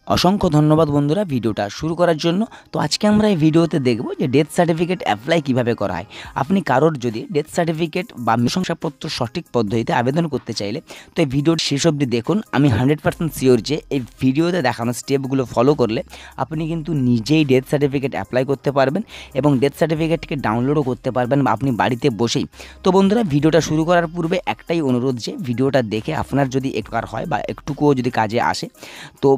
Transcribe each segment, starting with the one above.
অসংখ্য ধন্যবাদ বন্ধুরা ভিডিওটা শুরু করার জন্য। তো আজকে আমরা এই ভিডিওতে দেখব যে ডেথ সার্টিফিকেট অ্যাপ্লাই কিভাবে করা হয়। আপনি কারোর যদি ডেথ সার্টিফিকেট বা মৃত্যু শংসাপত্র সঠিক পদ্ধতিতে আবেদন করতে চাইলে তো এই ভিডিওর শেষ অবধি দেখুন। আমি 100% শিওর যে এই ভিডিওতে দেখানো স্টেপগুলো ফলো করলে আপনি কিন্তু নিজেই ডেথ সার্টিফিকেট অ্যাপ্লাই করতে পারবেন এবং ডেথ সার্টিফিকেটকে ডাউনলোডও করতে পারবেন আপনি বাড়িতে বসেই। তো বন্ধুরা ভিডিওটা শুরু করার পূর্বে একটাই অনুরোধ যে ভিডিওটা দেখে আপনার যদি একবার হয় বা একটুকুও যদি কাজে আসে তো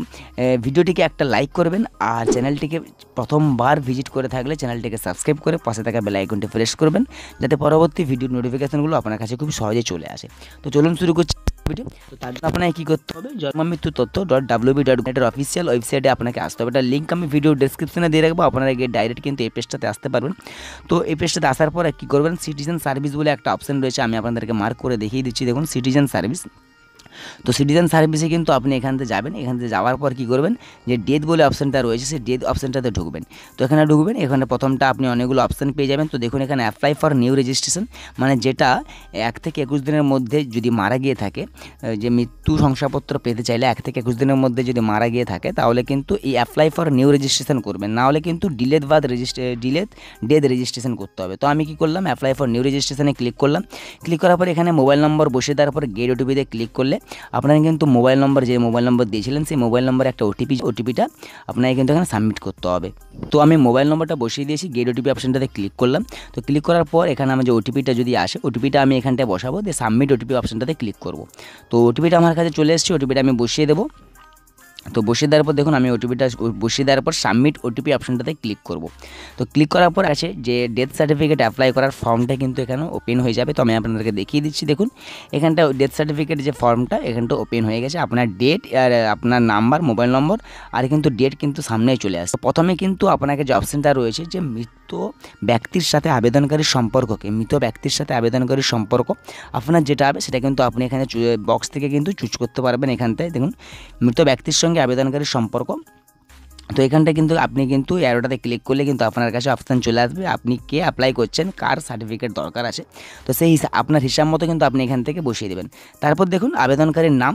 ভিডিওটিকে একটা লাইক করবেন আর চ্যানেলটিকে প্রথমবার ভিজিট করে থাকলে চ্যানেলটিকে সাবস্ক্রাইব করে পাশে থাকা বেল আইকনটি প্রেস করবেন যাতে পরবর্তী ভিডিওর নোটিফিকেশনগুলো আপনার কাছে খুব সহজে চলে আসে। তো চলুন শুরু করছি ভিডিও। তো তার জন্য আপনাকে কী করতে হবে, জন্ম মৃত্যু তথ্য .wb.gov এর অফিসিয়াল ওয়েবসাইটে আপনাকে আসতে হবে। এটার লিঙ্ক আমি ভিডিও ডেসক্রিপশনে দিয়ে রাখবো, আপনারা গিয়ে ডাইরেক্ট কিন্তু এই পেজটাতে আসতে পারবেন। তো এই পেজটাতে আসার পর কী করবেন, সিটিজেন সার্ভিস বলে একটা অপশন রয়েছে, আমি আপনাদেরকে মার্ক করে দেখিয়ে দিচ্ছি। দেখুন সিটিজেন সার্ভিস। তো সিটিজেন সার্ভিসে কিন্তু আপনি এখান থেকে যাবেন, এখান থেকে যাওয়ার পর কী করবেন, যে ডেথ বলে অপশানটা রয়েছে সেই ডেথ অপশানটাতে ঢুকবেন। তো এখানে ঢুকবেন, এখানে প্রথমটা আপনি অনেকগুলো অপশান পেয়ে যাবেন। তো দেখুন এখানে অ্যাপ্লাই ফর নিউ রেজিস্ট্রেশন, মানে যেটা 1 থেকে 21 দিনের মধ্যে যদি মারা গিয়ে থাকে, যে মৃত্যু শংসাপত্র পেতে চাইলে 1 থেকে 21 দিনের মধ্যে যদি মারা গিয়ে থাকে তাহলে কিন্তু এই অ্যাপ্লাই ফর নিউ রেজিস্ট্রেশন করবেন, না হলে কিন্তু ডিলেট ডেথ রেজিস্ট্রেশন করতে হবে। তো আমি কি করলাম, অ্যাপ্লাই ফর নিউ রেজিস্ট্রেশনে ক্লিক করলাম। ক্লিক করার পর এখানে মোবাইল নম্বর বসিয়ে দেওয়ার পর গেট ওটিপিতে ক্লিক করলে আপনারা কিন্তু মোবাইল নম্বর, যে মোবাইল নম্বর দিয়েছিলেন সেই মোবাইল নম্বরে একটা ওটিপিটা আপনাকে কিন্তু এখানে সাবমিট করতে হবে। তো আমি মোবাইল নম্বরটা বসিয়ে দিয়েছি, গেট ওটিপি অপশানটাতে ক্লিক করলাম। তো ক্লিক করার পর এখানে আমি যে ওটিপিটা যদি আসে ওটিপিটা আমি এখানটায় বসাবো, দিয়ে সাবমিট ওটিপি অপশানটাতে ক্লিক করব। তো ওটিপিটা আমার কাছে চলে এসেছে, ওটিপিটা আমি বসিয়ে দেবো। তো বসিয়ে দেওয়ার পর দেখুন আমি ওটিপিটা বসিয়ে দেওয়ার পর সাবমিট ওটিপি অপশানটাতে ক্লিক করব। তো ক্লিক করার পর আছে যে ডেথ সার্টিফিকেট অ্যাপ্লাই করার ফর্মটা কিন্তু এখানে ওপেন হয়ে যাবে। তো আমি আপনাদেরকে দেখিয়ে দিচ্ছি। দেখুন এখানটা ডেথ সার্টিফিকেট যে ফর্মটা এখানটা ওপেন হয়ে গেছে, আপনার ডেট আর আপনার নাম্বার, মোবাইল নম্বর আর কিন্তু ডেট কিন্তু সামনেই চলে আসে। প্রথমে কিন্তু আপনাকে যে অপশানটা রয়েছে যে মৃত ব্যক্তির সাথে আবেদনকারীর সম্পর্ককে, মৃত ব্যক্তির সাথে আবেদনকারীর সম্পর্ক আপনার যেটা হবে সেটা কিন্তু আপনি এখানে বক্স থেকে কিন্তু চুজ করতে পারবেন। এখানটায় দেখুন মৃত ব্যক্তির সঙ্গে আবেদনকারীর সম্পর্ক। তো এখানটা কিন্তু আপনি কিন্তু অ্যারোটাতে ক্লিক করলে কিন্তু আপনার কাছে অপশান চলে আসবে, আপনি কে অ্যাপ্লাই করছেন, কার সার্টিফিকেট দরকার আছে। তো সেই আপনার হিসাব মতো কিন্তু আপনি এখান থেকে বসিয়ে দেবেন। তারপর দেখুন আবেদনকারীর নাম,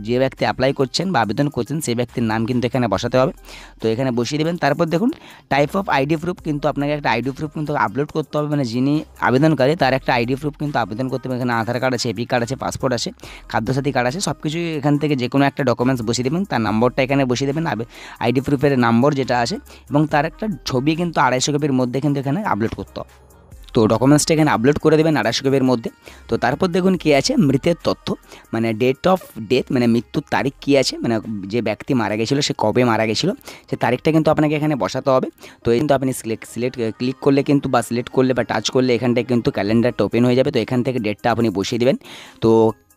যে ব্যক্তি অ্যাপ্লাই করছেন বা আবেদন করছেন সেই ব্যক্তির নাম কিন্তু এখানে বসাতে হবে। তো এখানে বসিয়ে দেবেন। তারপর দেখুন টাইপ অফ আইডি প্রুফ, কিন্তু আপনাকে একটা আইডি প্রুফ কিন্তু আপলোড করতে হবে, মানে যিনি আবেদনকারী তার একটা আইডি প্রুফ কিন্তু আবেদন করতে হবে। এখানে আধার কার্ড আছে, এপি কার্ড আছে, পাসপোর্ট আছে, খাদ্যসাথী কার্ড আছে, সব কিছুই এখান থেকে যে কোনো একটা ডকুমেন্টস বসিয়ে দেবেন। তার নম্বরটা এখানে বসিয়ে দেবেন, আইডি প্রুফের নম্বর যেটা আছে, এবং তার একটা ছবি কিন্তু 250 কপির মধ্যে কিন্তু এখানে আপলোড করতে হবে। তো ডকুমেন্টসটা এখানে আপলোড করে দেবেন 250 কপির মধ্যে। তো তারপর দেখুন কী আছে, মৃতের তথ্য, মানে ডেট অফ ডেথ, মানে মৃত্যুর তারিখ কী আছে, মানে যে ব্যক্তি মারা গেছিলো সে কবে মারা গেছিলো সে তারিখটা কিন্তু আপনাকে এখানে বসাতে হবে। তো কিন্তু আপনি ক্লিক করলে কিন্তু বা সিলেক্ট করলে বা টাচ করলে এখানটায় কিন্তু ক্যালেন্ডারটা ওপেন হয়ে যাবে। তো এখান থেকে ডেটটা আপনি বসিয়ে দেবেন। তো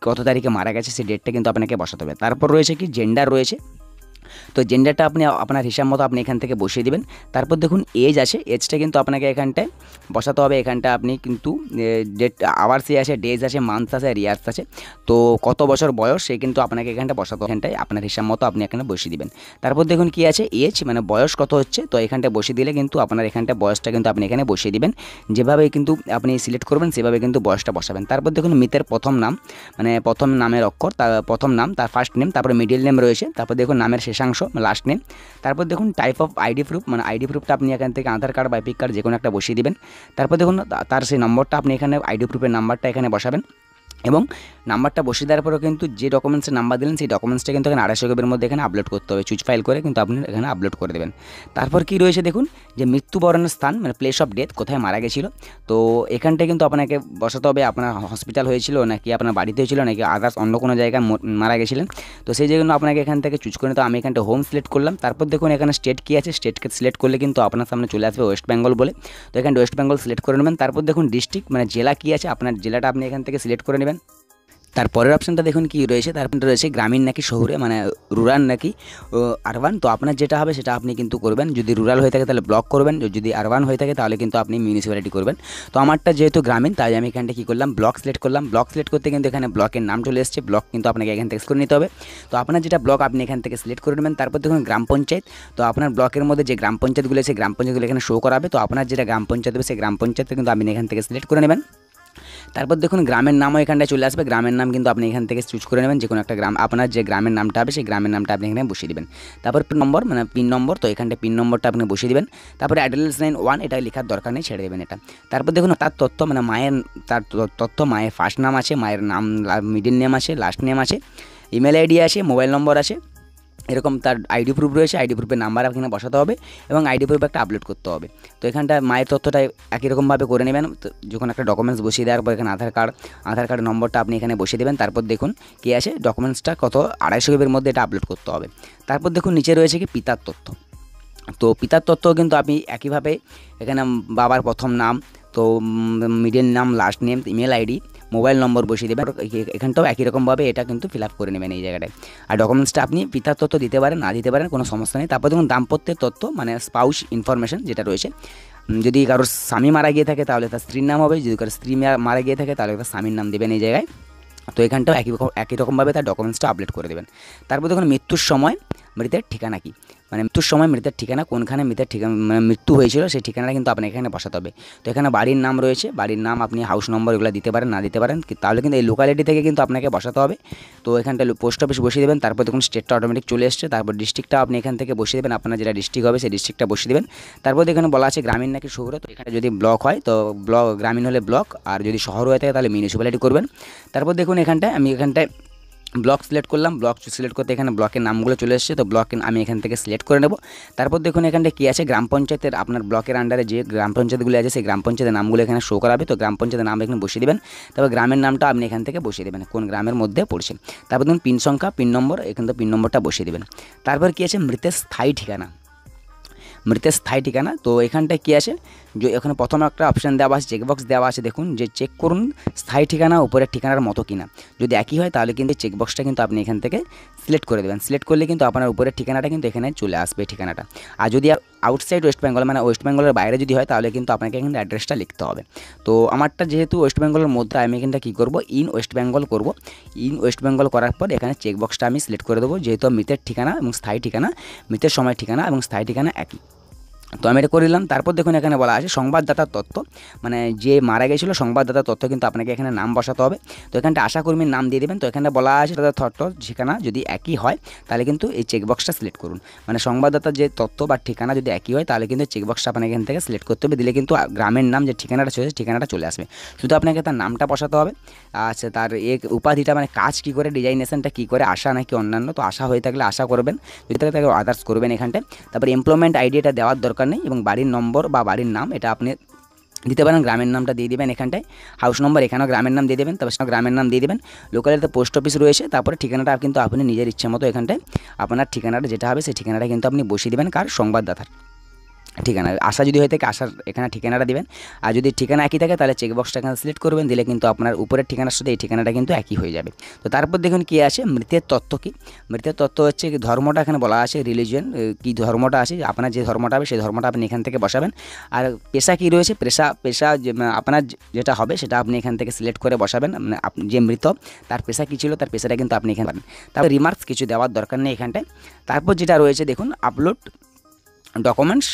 কত তারিখে মারা গেছে সেই ডেটটা কিন্তু আপনাকে বসাতে হবে। তারপর রয়েছে কি জেন্ডার রয়েছে, তো জেন্ডারটা আপনি আপনার হিসাব মতো আপনি এখান থেকে বসিয়ে দেবেন। তারপর দেখুন এজ আছে, এজটা কিন্তু আপনাকে এখানটায় বসাতে হবে। এখানটা আপনি কিন্তু ডেট আওয়ার্সে আছে, ডেজ আছে, মান্থস আছে, ইয়ার্স আছে। তো কত বছর বয়স সে কিন্তু আপনাকে এখানটা বসাতে হবে, এখানটায় আপনার হিসাব মতো আপনি এখানে বসিয়ে দেবেন। তারপর দেখুন কি আছে এজ, মানে বয়স কত হচ্ছে, তো এখানটা বসিয়ে দিলে কিন্তু আপনার এখানটা বয়সটা কিন্তু আপনি এখানে বসিয়ে দিবেন। যেভাবে কিন্তু আপনি সিলেক্ট করবেন সেভাবে কিন্তু বয়সটা বসাবেন। তারপর দেখুন মৃতের প্রথম নাম, মানে প্রথম নামের অক্ষর, তার প্রথম নাম, তার ফার্স্ট নেম, তারপরে মিডিল নেম রয়েছে, তারপর দেখুন নামের শেষাংশ লাস্ট নেম। তারপর দেখুন টাইপ অফ আইডি প্রুফ, মানে আইডি প্রুফটা আপনি এখান থেকে আধার কার্ড বা এপিক কার্ড যে কোনো একটা বসিয়ে দিবেন। তারপর দেখুন তার সেই নম্বরটা আপনি এখানে আইডি প্রুফের নাম্বারটা এখানে বসাবেন, এবং নাম্বারটা বসিয়ে দেওয়ার পরেও কিন্তু যে ডকুমেন্টসের নাম্বার দিলেন সেই ডকুমেন্টসটা কিন্তু এখানে 250 কপির মধ্যে এখানে আপলোড করতে হবে, চুজ ফাইল করে কিন্তু আপনি এখানে আপলোড করে দেবেন। তারপর কি রয়েছে দেখুন যে মৃত্যুবরণের স্থান, মানে প্লেস অফ ডেথ, কোথায় মারা গেছিল। তো এখানটায় কিন্তু আপনাকে বসাতে হবে আপনার হসপিটাল হয়েছিল নাকি আপনার বাড়িতে হয়েছিল নাকি আদার্স অন্য কোনো জায়গায় মারা গেছিলেন। তো সেই জন্য আপনাকে এখান থেকে চুজ করে, তো আমি এখানটা হোম সিলেক্ট করলাম। তারপর দেখুন এখানে স্টেট কী আছে, স্টেটকে সিলেক্ট করলে কিন্তু আপনার সামনে চলে আসবে ওয়েস্ট বেঙ্গল বলে। তো এখানে ওয়েস্ট বেঙ্গল সিলেক্ট করে নেবেন। তারপর দেখুন ডিস্ট্রিক্ট, মানে জেলা কী আছে, আপনার জেলাটা আপনি এখান থেকে সিলেক্ট করে নেবেন। তারপরের অপশানটা দেখুন কি রয়েছে, তারপরে রয়েছে গ্রামীণ নাকি শহরে, মানে রুরাল নাকি আরবান। তো আপনার যেটা হবে সেটা আপনি কিন্তু করবেন, যদি রুরাল হয়ে থাকে তাহলে ব্লক করবেন, যদি আরবান হয়ে থাকে তাহলে কিন্তু আপনি মিউনিসিপ্যালিটি করবেন। তো আমারটা যেহেতু গ্রামীণ তাই আমি এখানটা কী করলাম, ব্লক সিলেক্ট করলাম। ব্লক সিলেক্ট করতে কিন্তু এখানে ব্লকের নাম চলে এসেছে, ব্লক কিন্তু আপনাকে এখান থেকে করে নিতে হবে। তো আপনার যেটা ব্লক আপনি এখান থেকে সিলেক্ট করে নেবেন। তারপর দেখুন গ্রাম পঞ্চায়েত, তো আপনার ব্লকের মধ্যে যে গ্রাম পঞ্চায়েতগুলো আছে গ্রাম পঞ্চায়েতগুলো এখানে শো করাবে। তো আপনার যেটা গ্রাম পঞ্চায়েত হবে সেই গ্রাম পঞ্চায়েত কিন্তু আপনি এখান থেকে সিলেক্ট করে নেবেন। তারপর দেখুন গ্রামের নামও এখানটায় চলে আসবে। গ্রামের নাম কিন্তু আপনি এখান থেকে চুজ করে নেবেন, যে কোনো একটা গ্রাম, আপনার যে গ্রামের নামটা হবে সেই গ্রামের নামটা আপনি এখানে বসিয়ে দেবেন। তারপর পিন নম্বর, মানে পিন নম্বর, তো এখানটায় পিন নম্বরটা আপনি বসিয়ে দেবেন। তারপরে অ্যাড্রেস লাইন 1 এটা লেখার দরকার নেই, ছেড়ে দেবেন এটা। তারপর দেখুন তার তথ্য, মানে মায়ের তার তথ্য, মায়ের ফার্স্ট নাম আছে, মায়ের নাম মিডল নেম আছে, লাস্ট নেম আছে, ইমেল আইডি আছে, মোবাইল নম্বর আছে, এরকম তার আইডি প্রুফ রয়েছে, আইডি প্রুফের নাম্বার এখানে বসাতে হবে এবং আইডি প্রুফ একটা আপলোড করতে হবে। তো এখানটা মায়ের তথ্যটা একই রকমভাবে করে নেবেন। তো যখন একটা ডকুমেন্টস বসিয়ে দেওয়ার পর এখানে আধার কার্ড নম্বরটা আপনি এখানে বসিয়ে দেবেন। তারপর দেখুন কী আছে, ডকুমেন্টসটা কত 250 কেবির মধ্যে এটা আপলোড করতে হবে। তারপর দেখুন নিচে রয়েছে কি পিতার তথ্য। তো পিতার তথ্য কিন্তু আপনি একইভাবে এখানে বাবার প্রথম নাম, তো মিডল নাম, last name, email ID, mobile নম্বর বসিয়ে দেবেন। এখানটাও একই রকমভাবে এটা কিন্তু ফিল আপ করে নেবেন এই জায়গাটায়। আর ডকুমেন্টসটা আপনি পিতার তথ্য দিতে পারেন, না দিতে পারেন, কোনো সমস্যা নেই। তারপর দেখুন দাম্পত্যের তথ্য, মানে স্পাউস ইনফরমেশন যেটা রয়েছে, যদি কারোর স্বামী মারা গিয়ে থাকে তাহলে তার স্ত্রীর নাম হবে, যদি কারোর স্ত্রী মারা গিয়ে থাকে তাহলে তার স্বামীর নাম দেবেন এই জায়গায়। তো এখানটাও একই রকমভাবে তার ডকুমেন্টসটা আপলোড করে দেবেন। তারপর দেখুন মৃত্যুর সময় মৃতের ঠিকানা কী, মানে মৃত্যুর সময় মৃতের ঠিকানা কোনখানে মৃতের ঠিকানা, মানে মৃত্যু হয়েছিল সেই ঠিকানাটা কিন্তু আপনাকে এখানে বসাতে হবে। তো এখানে বাড়ির নাম রয়েছে, বাড়ির নাম আপনি হাউস নম্বর এগুলো দিতে পারেন, না দিতে পারেন, তাহলে কিন্তু এই লোকালিটি থেকে কিন্তু আপনাকে বসাতে হবে। তো এখানটা পোস্ট অফিস বসিয়ে দেবেন। তারপর দেখুন স্টেটটা অটোমেটিক চলে এসছে। তারপর ডিস্ট্রিক্টটা আপনি এখান থেকে বসিয়ে দেবেন, আপনার যেটা ডিস্ট্রিক্ট হবে সেই ডিস্ট্রিক্টটা বসিয়ে দেবেন। তারপর এখানে বলা আছে গ্রামীণ নাকি শহরে, তো এখানে যদি ব্লক হয় তো গ্রামীণ হলে ব্লক, আর যদি শহর হয়ে থাকে তাহলে মিউনিসিপ্যালিটি করবেন। তারপর দেখুন এখানটায় আমি ব্লক সিলেক্ট করলাম। ব্লক সিলেক্ট করতে এখানে ব্লকের নামগুলো চলে এসেছে, তো ব্লক আমি এখান থেকে সিলেক্ট করে নেব। তারপর দেখুন এখানটা কী আছে, গ্রাম পঞ্চায়েতের, আপনার ব্লকের আন্ডারে যে গ্রাম পঞ্চায়েতগুলো আছে সেই গ্রাম পঞ্চায়েতের নামগুলো এখানে শো করাবে। তো গ্রাম পঞ্চায়েতের নাম এখানে বসিয়ে দেবেন। তারপর গ্রামের নামটা আপনি এখান থেকে বসিয়ে দেবেন, কোন গ্রামের মধ্যে পড়ছে। তারপর দেখুন পিন সংখ্যা, পিন নম্বর, এখান থেকে পিন নম্বরটা বসিয়ে দেবেন। তারপর কী আছে, মৃতের স্থায়ী ঠিকানা, মৃতের স্থায়ী ঠিকানা। তো এখানটায় কী আছে, যে এখানে প্রথমে একটা অপশান দেওয়া আছে, চেকবক্স দেওয়া আছে, দেখুন যে চেক করুন স্থায়ী ঠিকানা উপরের ঠিকানার মতো কিনা। যদি একই হয় তাহলে কিন্তু চেকবক্সটা কিন্তু আপনি এখান থেকে সিলেক্ট করে দেবেন। সিলেক্ট করলে কিন্তু আপনার উপরের ঠিকানাটা কিন্তু এখানে চলে আসবে ঠিকানাটা। আর যদি আউটসাইড ওয়েস্ট বেঙ্গল, মানে ওয়েস্ট বেঙ্গলের বাইরে যদি হয় তাহলে কিন্তু আপনাকে এখানে অ্যাড্রেসটা লিখতে হবে। তো আমারটা যেহেতু ওয়েস্ট বেঙ্গলের মধ্যে, আমি এখানটা কী করবো, ইন ওয়েস্ট বেঙ্গল করবো। ইন ওয়েস্ট বেঙ্গল করার পর এখানে চেকবক্সটা আমি সিলেক্ট করে দেবো, যেহেতু মৃতের ঠিকানা এবং স্থায়ী ঠিকানা, মৃতের সময় ঠিকানা এবং স্থায়ী ঠিকানা একই। তো আমি এটা করে দিলাম। তারপর দেখুন এখানে বলা আছে সংবাদদাতার তথ্য, মানে যে মারা গেছিলো সংবাদদাতার তথ্য কিন্তু আপনাকে এখানে নাম বসাতে হবে। তো এখানটা আশাকর্মীর নাম দিয়ে দেবেন। তো এখানে বলা আছে তাদের তথ্য ঠিকানা যদি একই হয় তাহলে কিন্তু এই চেকবক্সটা সিলেক্ট করুন, মানে সংবাদদাতার যে তথ্য বা ঠিকানা যদি একই হয় তাহলে কিন্তু চেকবক্সটা আপনাকে এখান থেকে সিলেক্ট করতে হবে। দিলে কিন্তু গ্রামের নাম যে ঠিকানাটা চলে ঠিকানাটা চলে আসবে। শুধু আপনাকে তার নামটা বসাতে হবে। আচ্ছা, তার উপাধিটা, মানে কাজ কী করে, ডিজাইনেশনটা কী করে, আশা নাকি অন্যান্য। তো আশা হয়ে থাকলে আশা করবেন, যদি থাকে তাকে আদার্স করবেন এখানটায়। তারপর এমপ্লয়মেন্ট আইডি এটা দেওয়ার দরকার নেই, এবং বাড়ির নম্বর বা বাড়ির নাম এটা আপনি দিতে পারেন, গ্রামের নামটা দিয়ে দেবেন এখানটায়। হাউস নম্বর এখানেও গ্রামের নাম দিয়ে দেবেন, তারপর গ্রামের নাম দিয়ে দেবেন। লোকালিতে পোস্ট অফিস রয়েছে। তারপরে ঠিকানাটা কিন্তু আপনি নিজের ইচ্ছে মতো এখানটায় আপনার ঠিকানাটা যেটা হবে সেই ঠিকানাটা কিন্তু আপনি বসিয়ে দেবেন, কার সংবাদদাতার ঠিকানা। আশা যদি হয়ে থাকে আশার এখানে ঠিকানাটা দিবেন। আর যদি ঠিকানা একই থাকে তাহলে চেকবক্সটা এখানে সিলেক্ট করবেন, দিলে কিন্তু আপনার উপরের ঠিকানার সাথে এই ঠিকানাটা কিন্তু একই হয়ে যাবে। তো তারপর দেখুন কী আছে, মৃতের তথ্য কী। মৃতের তথ্য হচ্ছে ধর্মটা এখানে বলা আছে, রিলিজিয়ন কী ধর্মটা আছে, আপনার যে ধর্মটা হবে সেই ধর্মটা আপনি এখান থেকে বসাবেন। আর পেশা কী রয়েছে, পেশা আপনার যেটা হবে সেটা আপনি এখান থেকে সিলেক্ট করে বসাবেন। যে মৃত তার পেশা কী ছিল তার পেশাটা কিন্তু আপনি এখানে পাবেন। তারপর রিমার্কস কিছু দেওয়ার দরকার নেই এখানটায়। তারপর যেটা রয়েছে দেখুন আপলোড ডকুমেন্টস।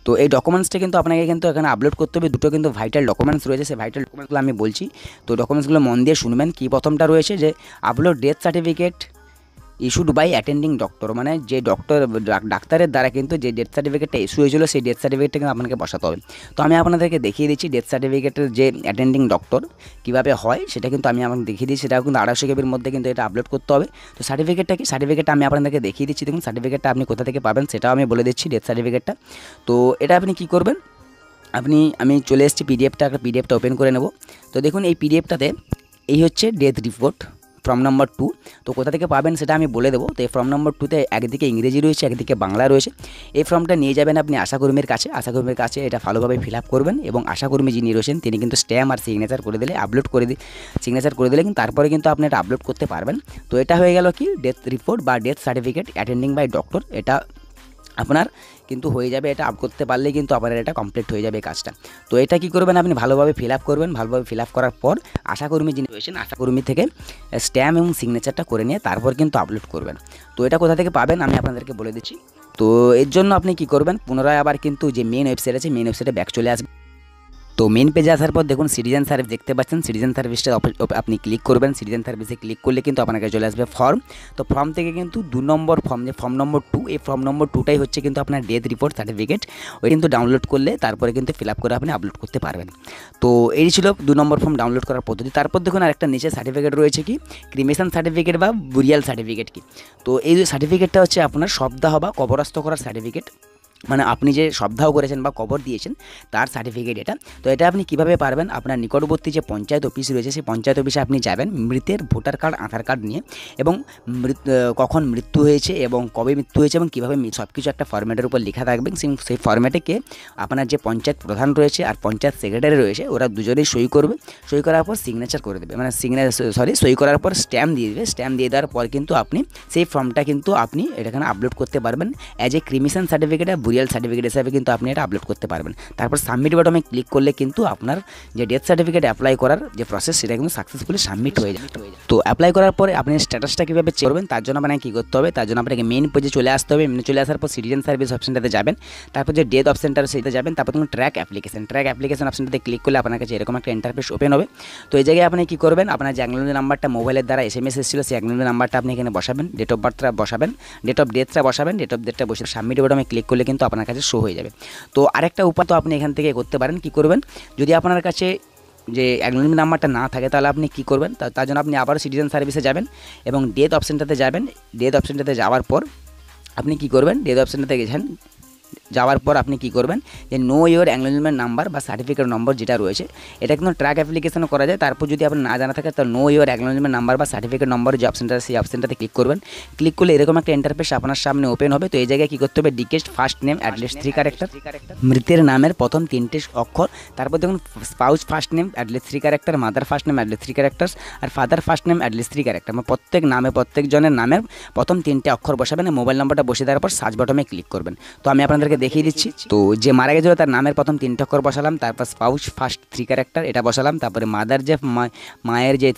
তো এই ডকুমেন্টসটা কিন্তু আপনাকে কিন্তু এখানে আপলোড করতে হবে। দুটো কিন্তু ভাইটাল ডকুমেন্টস রয়েছে, সেই ভাইটাল ডকুমেন্টসগুলো আমি বলছি। তো ডকুমেন্টসগুলো মন দিয়ে শুনবেন। কি প্রথমটা রয়েছে যে upload death certificate issued by attending doctor, মানে যে ডাক্তারের দ্বারা কিন্তু যে ডেথ সার্টিফিকেটটা ইস্যু হয়েছিল সেই ডেথ সার্টিফিকেটটা কিন্তু আপনাকে বসাতে হবে। তো আমি আপনাদেরকে দেখিয়ে দিচ্ছি ডেথ সার্টিফিকেটের যে অ্যাটেন্ডিং ডক্টর কীভাবে হয় সেটা কিন্তু আমি আপনাকে দেখিয়ে দিচ্ছি। সেটাও কিন্তু 250 কেবির মধ্যে কিন্তু এটা আপলোড করতে হবে। তো সার্টিফিকেটটা কি, সার্টিফিকেটটা আমি আপনাদেরকে দেখিয়ে দিচ্ছি। দেখুন সার্টিফিকেটটা আপনি কোথা থেকে পাবেন সেটাও আমি বলে দিচ্ছি, ডেথ সার্টিফিকেটটা। তো এটা আপনি কী করবেন, আমি চলে এসেছি পিডিএফটা ওপেন করে নেব। তো দেখুন এই পিডিএফটাতে এই হচ্ছে ডেথ রিপোর্ট ফর্ম নম্বর 2। তো কোথা থেকে পাবেন সেটা আমি বলে দেবো। তো এই ফর্ম নম্বর 2তে একদিকে ইংরেজি রয়েছে, একদিকে বাংলা রয়েছে। এই ফর্মটা নিয়ে যাবেন আপনি আশাকর্মীর কাছে এটা ভালোভাবে ফিল আপ করবেন, এবং আশাকর্মী যিনি রয়েছেন তিনি কিন্তু স্ট্যাম্প আর সিগনেচার করে দিলে সিগনেচার করে দিলে কিন্তু তারপরে কিন্তু আপনি এটা আপলোড করতে পারবেন। তো এটা হয়ে গেল কি ডেথ রিপোর্ট বা death certificate attending by doctor. এটা আপনার কিন্তু হয়ে যাবে, এটা আপ করতে পারলে কিন্তু আপনার এটা কমপ্লিট হয়ে যাবে কাজটা। তো এটা কি করবেন, আপনি ভালোভাবে ফিল আপ করবেন। ভালোভাবে ফিল আপ করার পর আশাকর্মী যিনি রয়েছেন আশাকর্মী থেকে স্ট্যাম্প এবং সিগনেচারটা করে নিয়ে তারপর কিন্তু আপলোড করবেন। তো এটা কোথা থেকে পাবেন আমি আপনাদেরকে বলে দিচ্ছি। তো এর জন্য আপনি কি করবেন, পুনরায় আবার কিন্তু যে মেন ওয়েবসাইট আছে মেন ওয়েবসাইটে ব্যাক চলে আসবেন। তো তো মেন পেজে আসার পর দেখুন সিটিজেন সার্ভিস দেখতে পাচ্ছেন, সিটিজেন সার্ভিসটা আপনি ক্লিক করবেন। সিটিজেন সার্ভিসে ক্লিক করলে কিন্তু আপনার কাছে চলে আসবে ফর্ম। তো ফর্ম থেকে কিন্তু 2 নম্বর ফর্ম, যে ফর্ম নম্বর 2, এই ফর্ম নম্বর 2টাই হচ্ছে কিন্তু আপনার ডেথ রিপোর্ট সার্টিফিকেট। ওই কিন্তু ডাউনলোড করলে তারপরে কিন্তু ফিল আপ করে আপনি আপলোড করতে পারবেন। তো এই ছিল 2 নম্বর ফর্ম ডাউনলোড করার পদ্ধতি। তারপর দেখুন আরেকটা নিচে সার্টিফিকেট রয়েছে কি, ক্রিমেশন সার্টিফিকেট বা বুরিয়াল সার্টিফিকেট কি। তো এই সার্টিফিকেটটা হচ্ছে আপনার শবদাহ বা কবরস্থ করার সার্টিফিকেট, মানে আপনি যে সপ্তাহ করেছেন বা কবর দিয়েছেন তার সার্টিফিকেট এটা। তো এটা আপনি কিভাবে পারবেন, আপনার নিকটবর্তী যে পঞ্চায়েত অফিস রয়েছে সেই পঞ্চায়েত অফিসে আপনি যাবেন মৃতের ভোটার কার্ড, আধার কার্ড নিয়ে, এবং কখন মৃত্যু হয়েছে এবং কবে মৃত্যু হয়েছে এবং কীভাবে সব কিছু একটা ফরম্যাটের উপর লেখা থাকবে। সেই ফরম্যাটেকে আপনার যে পঞ্চায়েত প্রধান রয়েছে আর পঞ্চায়েত সেক্রেটারি রয়েছে ওরা দুজনেই সই করবে। সই করার পর সিগনেচার করে দেবে, মানে সই করার পর স্ট্যাম্প দিয়ে দেবে। স্ট্যাম্প দিয়ে দেওয়ার পর কিন্তু আপনি সেই ফর্মটা কিন্তু আপনি এখানে আপলোড করতে পারবেন অ্যাজ এ ক্রিমেশন সার্টিফিকেট আর বুরিয়াল সার্টিফিকেট হিসাবে কিন্তু আপনি এটা আপলোড করতে পারবেন। তারপর সাবমিট বাটনে ক্লিক করলে কিন্তু আপনার যে ডেথ সার্টিফিকেট অ্যাপ্লাই করার যে প্রসেস সেটা কিন্তু সাকসেসফুলি সাবমিট হয়ে যায়। তো অ্যাপ্লাই করার পরে আপনি স্ট্যাটাসটা কীভাবে চেক করবেন তার জন্য আপনাকে কী করতে হবে, তার জন্য আপনাকে মেন পেজে চলে আসতে হবে। মেনে চলে আসার পর সিটিজেন সার্ভিস অপশনটাতে যাবেন, তারপর যে ডেথ অপশনটা সেটা যাবেন, তারপর তুমি ট্র্যাক অ্যাপ্লিকেশন অপশনটাতে ক্লিক করলে আপনার কাছে এরকম একটা ইন্টারফেস ওপেন হবে। তো এই জায়গায় আপনি কী করবেন, আপনার যে অ্যাকনোলেজমেন্ট নাম্বারটা মোবাইলের দ্বারা SMS এসেছিল সেই অ্যাকনোলেজমেন্ট নাম্বারটা আপনি এখানে বসাবেন, ডেট অফ বার্থটা বসাবেন, ডেট অফ ডেথটা বসাবেন, ডেট অফ ডেটটা বসে সাবমিট বাটনে ক্লিক করলে কিন্তু আপনার কাছে শো হয়ে যাবে। তো আরেকটা উপায় তো আপনি এখান থেকে করতে পারেন, কি করবেন, যদি আপনার কাছে যে অ্যাকনোলেজমেন্ট নাম্বারটা না থাকে তাহলে আপনি কী করবেন, তার জন্য আপনি আবারও সিটিজেন সার্ভিসে যাবেন এবং ডেথ অপশনটাতে যাবেন। ডেথ অপশনটাতে যাওয়ার পর আপনি কী করবেন, ডেথ অপশনটাতে গেছেন, যাওয়ার পর আপনি কী করবেন যে নো ইওর অ্যাকনোলেজমেন্ট নাম্বার বা সার্টিফিকেট নম্বর যেটা রয়েছে এটা কিন্তু ট্র্যাক অ্যাপ্লিকেশনও করা যায়। তারপর যদি আপনার না জানা থাকে তো নো ইওর অ্যাকনোলেজমেন্ট নাম্বার বা সার্টিফিকেট নম্বর যে অপশনটা সেই অপশনটাতে ক্লিক করবেন। ক্লিক করলে এরকম একটা ইন্টারফেস আপনার সামনে ওপেন হবে। তো এই জায়গায় কী করতে হবে, deceased first name at least 3 character, মৃতের নামের প্রথম 3টে অক্ষর, তারপর দেখুন spouse first name at least 3 character, mother first name at least 3 characters আর father first name at least 3 character. মানে প্রত্যেক নামে প্রত্যেকজনের নামের প্রথম 3টে অক্ষর বসাবেন, মোবাইল নাম্বারটা বসিয়ে দেওয়ার পর সার্চ বাটনে ক্লিক করবেন। তো আমি আপনাদেরকে দেখিয়ে দিচ্ছি। তো যে মারা গেছিল তার নামের প্রথম 3টে অক্ষর বসালাম, তারপর স্পাউস ফার্স্ট 3 ক্যারেক্টার এটা বসালাম, তারপরে মাদার যে মায়ের যে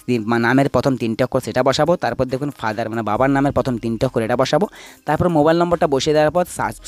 নামের প্রথম 3টে অক্ষর সেটা বসাবো, তারপর দেখুন ফাদার মানে বাবার নামের প্রথম 3টে অক্ষর এটা বসাবো, তারপর মোবাইল নম্বরটা বসিয়ে দেওয়ার পর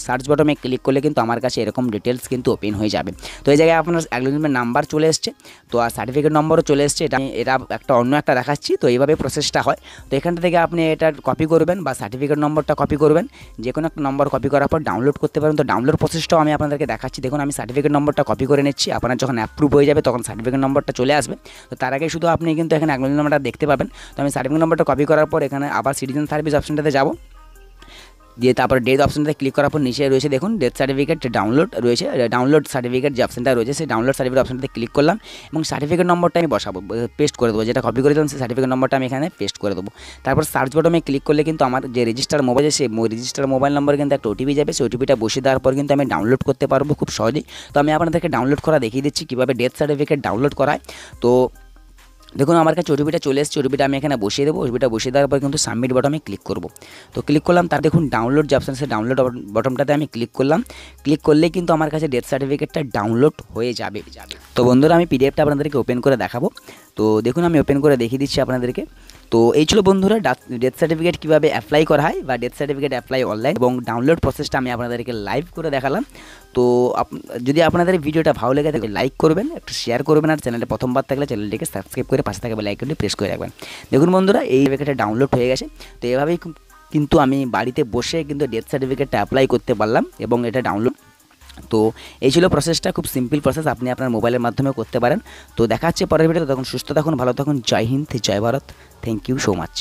সার্চ বাটনে ক্লিক করলে কিন্তু আমার কাছে এরকম ডিটেলস কিন্তু ওপেন হয়ে যাবে। তো এই জায়গায় আপনার অ্যাকনোলেজমেন্ট নাম্বার চলে এসছে, তো আর সার্টিফিকেট নম্বরও চলে এসছে। এটা একটা অন্য একটা দেখাচ্ছি। তো এইভাবে প্রসেসটা হয়। তো এখানটা থেকে আপনি এটা কপি করবেন বা সার্টিফিকেট নম্বরটা কপি করবেন, যে কোনো একটা নম্বর কপি করার পর ডাউনলোড করতে পারেন। তো ডাউনলোড প্রসেসটাও আমি আপনাদেরকে দেখাচ্ছি। দেখুন আমি সার্টিফিকেট নম্বরটা কপি করে নিচ্ছি, আপনার যখন অ্যাপ্রুভ হয়ে যাবে তখন সার্টিফিকেট নম্বরটা চলে আসবে। তো তার আগে শুধু আপনি কিন্তু এখানে অ্যাকনোলেজমেন্ট নাম্বারটা দেখতে পাবেন। তো আমি সার্টিফিকেট নম্বরটা কপি করার পর এখানে আবার সিটিজেন সার্ভিস অপশনটাতে যাব, দিয়ে তারপর ডেথ অপশনটাতে ক্লিক করার পর নিচে রয়েছে দেখুন ডেথ সার্টিফিকেট ডাউনলোড রয়েছে, ডাউনলোড সার্টিফিকেট যে অপশনটা রয়েছে সেই ডাউনলোড সার্টিফিকেট অপশনটাতে ক্লিক করলাম এবং সার্টিফিকেট নম্বরটা আমি বসাবো, পেস্ট করে দেবো, যেটা কপি করে দিলাম সেই সার্টিফিকেট নম্বরটা আমি এখানে পেস্ট করে দেবো। তারপর সার্চ বাটনে ক্লিক করলে কিন্তু আমার যে রেজিস্টার মোবাইল আছে সেই রেজিস্টার মোবাইল নম্বরে কিন্তু একটা ওটিপি যাবে, সেই ওটিপিটা বসিয়ে দেওয়ার পর কিন্তু আমি ডাউনলোড করতে পারবো খুব সহজেই। তো আমি আপনাদেরকে ডাউনলোড করা দেখিয়ে দিচ্ছি কীভাবে ডেথ সার্টিফিকেট ডাউনলোড করায়। তো দেখুন আমার কাছে ওটিপিটা চলে এসেছে, ওটিপিটা আমি এখানে বসিয়ে দেবো। ওটিপিটা বসিয়ে দেওয়ার পর কিন্তু সাবমিট বাটনে ক্লিক করব। তো ক্লিক করলাম, তার দেখুন ডাউনলোড যে অপশন আছে ডাউনলোড বাটনটাতে আমি ক্লিক করলাম। ক্লিক করলেই কিন্তু আমার কাছে ডেথ সার্টিফিকেটটা ডাউনলোড হয়ে যাবে। তো বন্ধুরা আমি পিডিএফটা আপনাদেরকে ওপেন করে দেখাবো। তো দেখুন আমি ওপেন করে দেখিয়ে দিচ্ছি আপনাদেরকে। তো এই ছিল বন্ধুরা ডেথ সার্টিফিকেট কীভাবে অ্যাপ্লাই করা হয় বা ডেথ সার্টিফিকেট অ্যাপ্লাই অনলাইন এবং ডাউনলোড প্রসেসটা আমি আপনাদেরকে লাইভ করে দেখালাম। তো যদি আপনাদের ভিডিওটা ভালো লেগে থাকে লাইক করবেন, একটু শেয়ার করবেন, আর চ্যানেলটা প্রথমবার থাকলে চ্যানেলটিকে সাবস্ক্রাইব করে পাশে থাকা বেল আইকনটি প্রেস করে রাখবেন। দেখুন বন্ধুরা এই সার্টিফিকেটটা ডাউনলোড হয়ে গেছে। তো এভাবেই কিন্তু আমি বাড়িতে বসে কিন্তু ডেথ সার্টিফিকেটটা অ্যাপ্লাই করতে পারলাম এবং এটা ডাউনলোড। তো এই ছিল প্রসেসটা, খুব সিম্পল প্রসেস, আপনি আপনার মোবাইলের মাধ্যমে করতে পারেন। তো দেখা হচ্ছে পরের ভিডিওতে, তখন সুস্থ থাকুন, ভালো থাকুন, জয় হিন্দ, জয় Bharat, thank you so much.